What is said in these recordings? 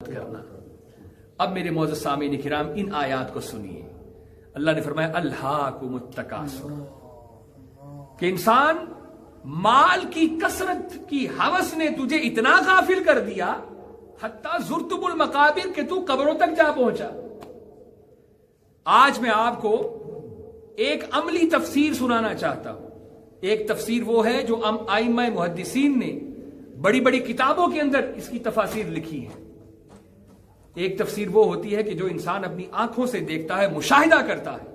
کرنا۔ اب میرے معزز سامعین کرام ان آیات کو سنیے۔ اللہ نے فرمایا الہاکم التکاثر، کہ انسان مال کی کثرت کی ہوس نے تجھے اتنا غافل کر دیا حتیٰ زرتم المقابر، کہ تو قبروں تک جا پہنچا۔ آج میں آپ کو ایک عملی تفسیر سنانا چاہتا ہوں۔ ایک تفسیر وہ ہے جو ائمہ محدثین نے بڑی بڑی کتابوں کے اندر اس کی تفاسیر لکھی ہے۔ ایک تفسیر وہ ہوتی ہے کہ جو انسان اپنی آنکھوں سے دیکھتا ہے، مشاہدہ کرتا ہے،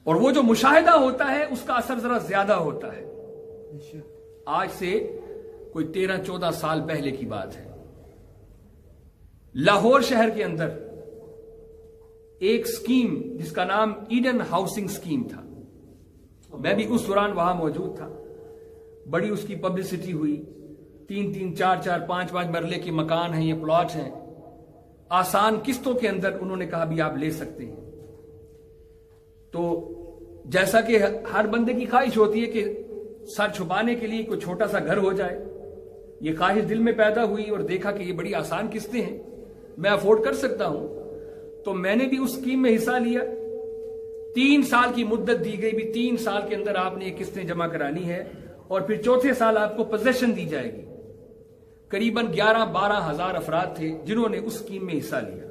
اور وہ جو مشاہدہ ہوتا ہے اس کا اثر ذرا زیادہ ہوتا ہے۔ آج سے کوئی 13-14 سال پہلے کی بات ہے، لاہور شہر کے اندر ایک سکیم جس کا نام ایڈن ہاؤسنگ سکیم تھا، میں بھی اس دوران وہاں موجود تھا۔ بڑی اس کی پبلسٹی ہوئی، 3-3 4-4 5-5 مرلے کے مکان ہیں، یہ پلاٹ ہیں، آسان قسطوں کے اندر انہوں نے کہا بھی آپ لے سکتے ہیں۔ تو جیسا کہ ہر بندے کی خواہش ہوتی ہے کہ سر چھپانے کے لیے کوئی چھوٹا سا گھر ہو جائے، یہ خواہش دل میں پیدا ہوئی اور دیکھا کہ یہ بڑی آسان قسطیں ہیں، میں افورڈ کر سکتا ہوں۔ تو میں نے بھی اس اسکیم میں حصہ لیا۔ 3 سال کی مدت دی گئی، بھی 3 سال کے اندر آپ نے یہ قسطیں جمع کرانی ہے، اور پھر چوتھے سال آپ کو پوزیشن دی جائے گی۔ قریباً 11-12 ہزار افراد تھے جنہوں نے اس اسکیم میں حصہ لیا۔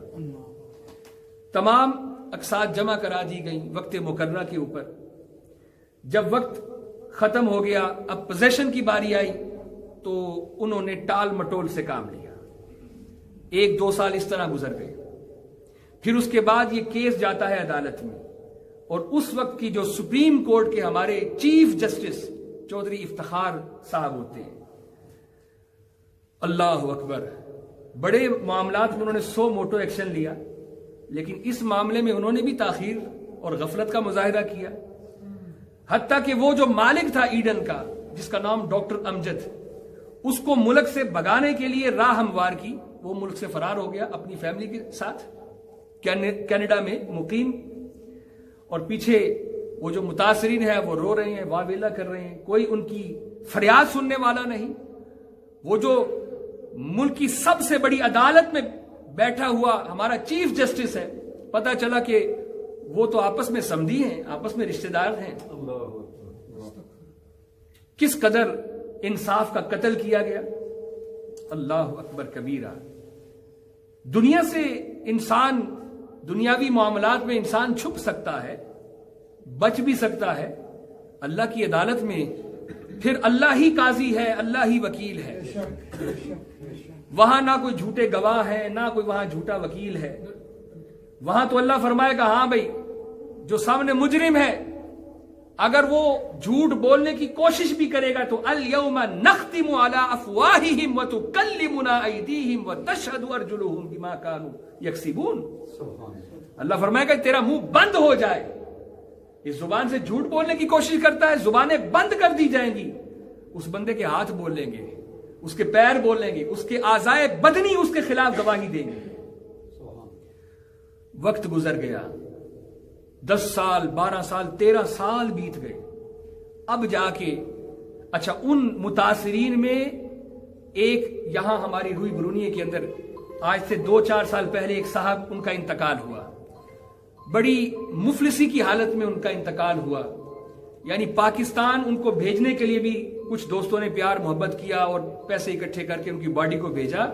تمام اقساط جمع کرا دی گئی وقت مقررہ کے اوپر۔ جب وقت ختم ہو گیا، اب پوزیشن کی باری آئی، تو انہوں نے ٹال مٹول سے کام لیا۔ 1-2 سال اس طرح گزر گئے۔ پھر اس کے بعد یہ کیس جاتا ہے عدالت میں، اور اس وقت کی جو سپریم کورٹ کے ہمارے چیف جسٹس چودھری افتخار صاحب ہوتے ہیں، اللہ اکبر، بڑے معاملات میں انہوں نے 100 موٹو ایکشن لیا، لیکن اس معاملے میں انہوں نے بھی تاخیر اور غفلت کا مظاہرہ کیا۔ حتیٰ کہ وہ جو مالک تھا ایڈن کا، جس کا نام ڈاکٹر امجد، اس کو ملک سے بھگانے کے لیے راہ ہموار کی، وہ ملک سے فرار ہو گیا اپنی فیملی کے ساتھ، کینیڈا میں مقیم۔ اور پیچھے وہ جو متاثرین ہیں وہ رو رہے ہیں، واہ ویلا کر رہے ہیں، کوئی ان کی فریاد سننے والا نہیں۔ وہ جو ملک کی سب سے بڑی عدالت میں بیٹھا ہوا ہمارا چیف جسٹس ہے، پتہ چلا کہ وہ تو آپس میں سمدھی ہیں، آپس میں رشتہ دار ہیں۔ کس قدر انصاف کا قتل کیا گیا، اللہ اکبر کبیرہ۔ دنیا سے انسان، دنیاوی معاملات میں انسان چھپ سکتا ہے، بچ بھی سکتا ہے، اللہ کی عدالت میں پھر اللہ ہی قاضی ہے، اللہ ہی وکیل ہے۔ وہاں نہ کوئی جھوٹے گواہ ہے، نہ کوئی وہاں جھوٹا وکیل ہے۔ وہاں تو اللہ فرمائے گا ہاں بھائی، جو سامنے مجرم ہے اگر وہ جھوٹ بولنے کی کوشش بھی کرے گا تو الیوم نختم علی افواہہم وتکلمنا ایدیہم وتشہد ارجلہم بما کانوا یکسبون۔ اللہ فرمائے گا تیرا منہ بند ہو جائے، اس زبان سے جھوٹ بولنے کی کوشش کرتا ہے، زبانیں بند کر دی جائیں گی، اس بندے کے ہاتھ بولیں گے، اس کے پیر بولیں گے، اس کے اعضائے بدنی اس کے خلاف گواہی دیں گے۔ وقت گزر گیا، 10 سال 12 سال 13 سال بیت گئے۔ اب جا کے اچھا ان متاثرین میں ایک یہاں ہماری روئی برونیے کے اندر آج سے 2-4 سال پہلے ایک صاحب، ان کا انتقال ہوا، بڑی مفلسی کی حالت میں ان کا انتقال ہوا۔ یعنی پاکستان ان کو بھیجنے کے لیے بھی کچھ دوستوں نے پیار محبت کیا اور پیسے اکٹھے کر کے ان کی باڈی کو بھیجا،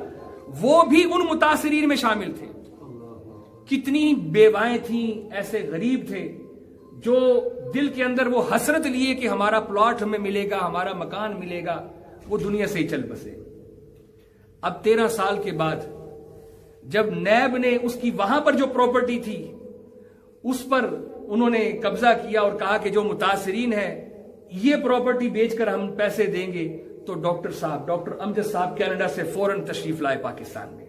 وہ بھی ان متاثرین میں شامل تھے۔ کتنی بیوائیں تھیں، ایسے غریب تھے جو دل کے اندر وہ حسرت لیے کہ ہمارا پلاٹ ہمیں ملے گا، ہمارا مکان ملے گا، وہ دنیا سے ہی چل بسے۔ اب 13 سال کے بعد جب نیب نے اس کی وہاں پر جو پراپرٹی تھی اس پر انہوں نے قبضہ کیا اور کہا کہ جو متاثرین ہیں یہ پراپرٹی بیچ کر ہم پیسے دیں گے، تو ڈاکٹر امجد صاحب کینیڈا سے فوراً تشریف لائے پاکستان میں،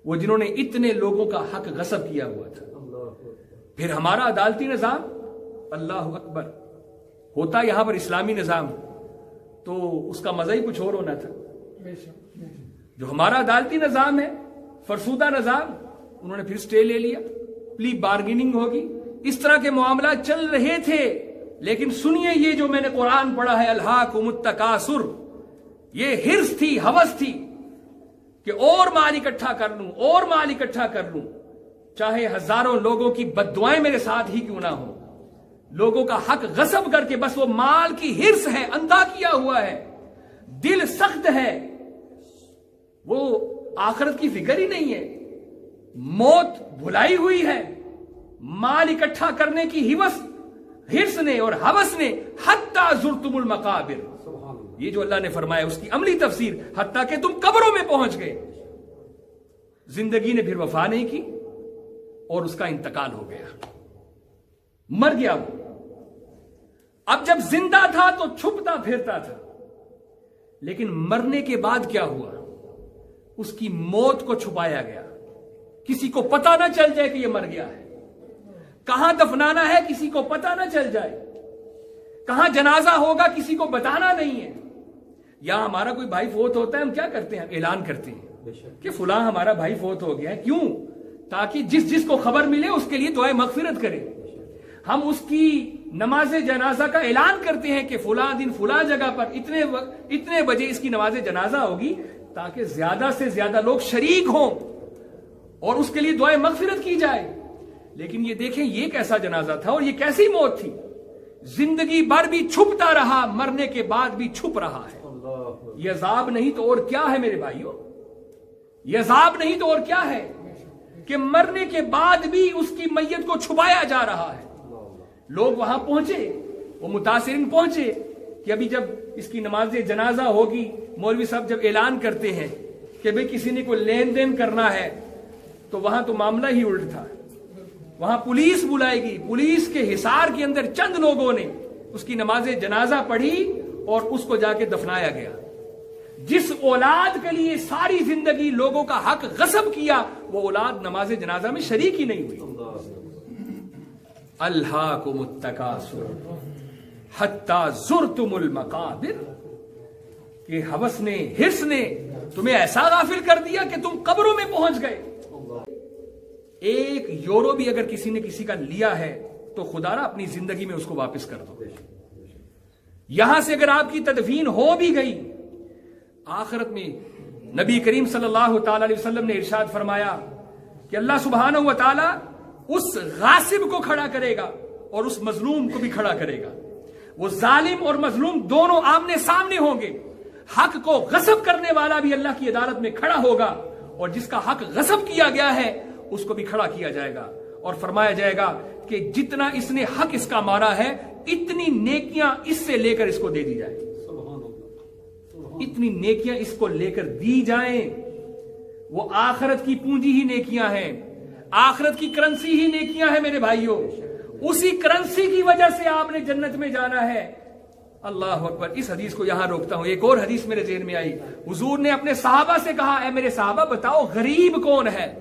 وہ جنہوں نے اتنے لوگوں کا حق غصب کیا ہوا تھا۔ پھر ہمارا عدالتی نظام، اللہ اکبر، ہوتا یہاں پر اسلامی نظام تو اس کا مزہ ہی کچھ اور ہونا تھا۔ جو ہمارا عدالتی نظام ہے، فرسودہ نظام، انہوں نے پھر سٹے لے لیا، پلی بارگیننگ ہوگی، اس طرح کے معاملات چل رہے تھے۔ لیکن سنیے یہ جو میں نے قرآن پڑھا ہے، الہاکم التکاثر، یہ حرص تھی، ہوس تھی کہ اور مال اکٹھا کر لوں، اور مال اکٹھا کر لوں، چاہے ہزاروں لوگوں کی بددعائیں میرے ساتھ ہی کیوں نہ ہو، لوگوں کا حق غصب کر کے، بس وہ مال کی ہرس ہے، اندھا کیا ہوا ہے، دل سخت ہے، وہ آخرت کی فکر ہی نہیں ہے، موت بھلائی ہوئی ہے، مال اکٹھا کرنے کی ہرس نے اور ہوس نے، حتی زرتم المقابر، یہ جو اللہ نے فرمایا اس کی عملی تفسیر، حتیٰ کہ تم قبروں میں پہنچ گئے۔ زندگی نے پھر وفا نہیں کی اور اس کا انتقال ہو گیا، مر گیا وہ۔ اب جب زندہ تھا تو چھپتا پھرتا تھا، لیکن مرنے کے بعد کیا ہوا؟ اس کی موت کو چھپایا گیا، کسی کو پتہ نہ چل جائے کہ یہ مر گیا ہے، کہاں دفنانا ہے کسی کو پتہ نہ چل جائے، کہاں جنازہ ہوگا کسی کو بتانا نہیں ہے۔ یا ہمارا کوئی بھائی فوت ہوتا ہے، ہم کیا کرتے ہیں؟ اعلان کرتے ہیں کہ فلاں ہمارا بھائی فوت ہو گیا ہے، کیوں؟ تاکہ جس کو خبر ملے اس کے لیے دعائے مغفرت کرے۔ ہم اس کی نماز جنازہ کا اعلان کرتے ہیں کہ فلاں دن فلاں جگہ پر اتنے بجے اس کی نماز جنازہ ہوگی، تاکہ زیادہ سے زیادہ لوگ شریک ہوں اور اس کے لیے دعائے مغفرت کی جائے۔ لیکن یہ دیکھیں یہ کیسا جنازہ تھا اور یہ کیسی موت تھی، زندگی بھر بھی چھپتا رہا، مرنے کے بعد بھی چھپ رہا ہے۔ یہ عذاب نہیں تو اور کیا ہے میرے بھائیوں؟ یہ عذاب نہیں تو اور کیا ہے کہ مرنے کے بعد بھی اس کی میت کو چھپایا جا رہا ہے۔ لوگ وہاں پہنچے، وہ متاثرین پہنچے کہ ابھی جب اس کی نماز جنازہ ہوگی، مولوی صاحب جب اعلان کرتے ہیں کہ بھئی کسی نے کوئی لین دین کرنا ہے، تو وہاں تو معاملہ ہی الٹ تھا، وہاں پولیس بلائے گی، پولیس کے حصار کے اندر چند لوگوں نے اس کی نماز جنازہ پڑھی اور اس کو جا کے دفنایا گیا۔ جس اولاد کے لیے ساری زندگی لوگوں کا حق غصب کیا، وہ اولاد نماز جنازہ میں شریک ہی نہیں ہوئی۔ الہاکم التکاثر حتی زرتم المقابر، کہ ہوس نے، ہرس نے تمہیں ایسا غافل کر دیا کہ تم قبروں میں پہنچ گئے۔ ایک یورو بھی اگر کسی نے کسی کا لیا ہے تو خدا را اپنی زندگی میں اس کو واپس کر دو۔ یہاں سے اگر آپ کی تدفین ہو بھی گئی، آخرت میں نبی کریم صلی اللہ تعالی علیہ وسلم نے ارشاد فرمایا کہ اللہ سبحانہ و تعالی اس غاصب کو کھڑا کرے گا اور اس مظلوم کو بھی کھڑا کرے گا۔ وہ ظالم اور مظلوم دونوں آمنے سامنے ہوں گے، حق کو غصب کرنے والا بھی اللہ کی عدالت میں کھڑا ہوگا اور جس کا حق غصب کیا گیا ہے اس کو بھی کھڑا کیا جائے گا، اور فرمایا جائے گا کہ جتنا اس نے حق اس کا مارا ہے اتنی نیکیاں اس سے لے کر اس کو دے دی جائیں، اتنی نیکیاں اس کو لے کر دی جائیں۔ وہ آخرت کی پونجی ہی نیکیاں ہیں، آخرت کی کرنسی ہی نیکیاں ہیں میرے بھائیوں، اسی کرنسی کی وجہ سے آپ نے جنت میں جانا ہے۔ اللہ اکبر۔ اس حدیث کو یہاں روکتا ہوں، ایک اور حدیث میرے ذہن میں آئی۔ حضور نے اپنے صحابہ سے کہا، اے میرے صحابہ بتاؤ غریب کون ہے؟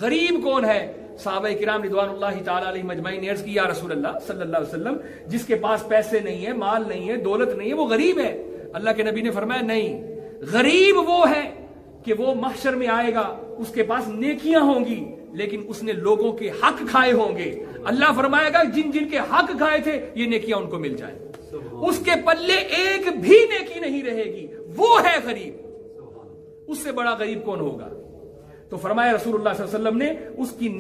غریب کون ہے؟ صحابہ کرام رضوان اللہ تعالی علیہم اجمعین نے عرض کی، یا رسول اللہ صلی اللہ علیہ وسلم، جس کے پاس پیسے نہیں ہے، مال نہیں ہے، دولت نہیں ہے، وہ غریب ہے۔ اللہ کے نبی نے فرمایا نہیں، غریب وہ ہے کہ وہ محشر میں آئے گا، اس کے پاس نیکیاں ہوں گی لیکن اس نے لوگوں کے حق کھائے ہوں گے۔ اللہ فرمائے گا جن جن کے حق کھائے تھے یہ نیکیاں ان کو مل جائیں، اس کے پلے ایک بھی نیکی نہیں رہے گی، وہ ہے غریب۔ اس سے بڑا غریب کون ہوگا؟ تو فرمایا رسول اللہ صلی اللہ علیہ وسلم نے اس کی